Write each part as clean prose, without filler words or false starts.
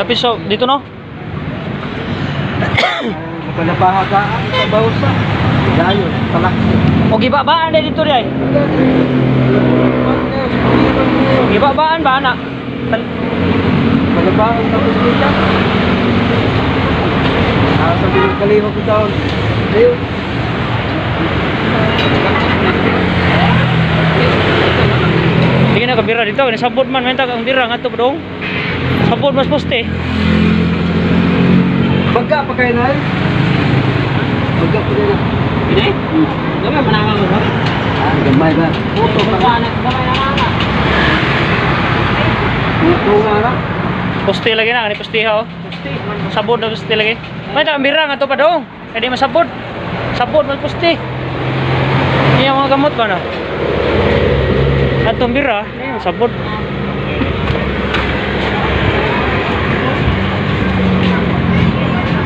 Lapis so dito no. Panapahagaan sa bawsa. Dayon, talak. O gibabaan na dito rin. Gibabaan ba anak? Panapahagaan sa bawsa. Sa kaliho ko taon. Ayun. Sige na kabira dito, sabot man menta ang bira ngadto pa dong. Sabot mas poste. Bagga pa kayo na. Bagga pa kayo. Ini? Gamay manangan mo ba? Gamay ba? Puto pa na gamay na. Puto nga. Poste lagi na, ani poste ha oh. Sabot na poste lagi. Menta ang bira ngadto pa dong. Kaya masabot. Sabot mas poste. Iya mga gamot ba na? Atong bira, sabot.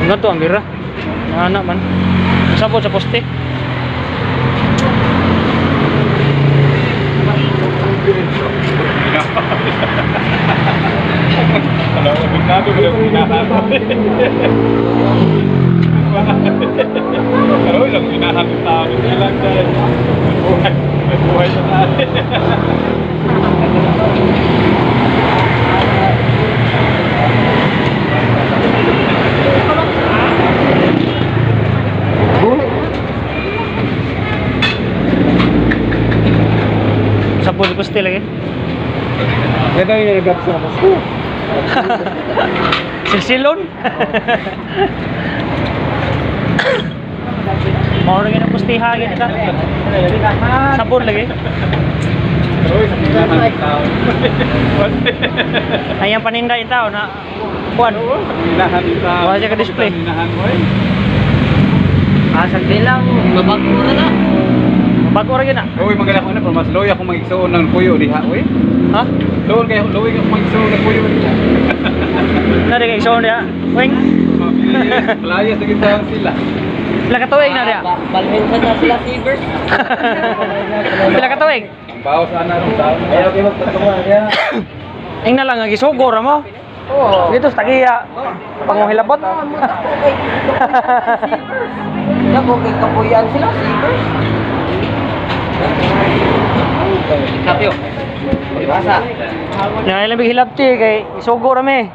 Ano to ang bira? Anak man. Sabot sa poste. Kalau binado ko lang pinahan. Kalau lang pinahan ng tao, hindi lang dahil buhay sa natin. Sabot sa poste lagi. Ganda yung nagap sa mas. Silsilon. Mau lagi na postiha gini ka. Sabot lagi. Ayang paninda itaw na kuan. Pinahan ng tao. Wala siya ka-display. Pinahan mo eh. Asag bilang babago na. Bago ra gina. Uy, magala ko na pero mas loy ako magigsuon ng puyo diha, uy. Ha? Loy ako magigsuon ng puyo diha. Nari kay sound ya. Wing. Playa sa gitawang sila. Pila ka tuig na dia. Balhin sa sila Silvers. Pila ka tuig. Ang bawas ana ron tao. Ayaw kayo magpatungan niya. Ing na lang nga gisugor mo. Oo. Dito sa tagiya. Panguhilabot. Nako kay kapuyan sila Silvers. Kapyo. Basa. Yang ilang big hilabti kay isugor mi.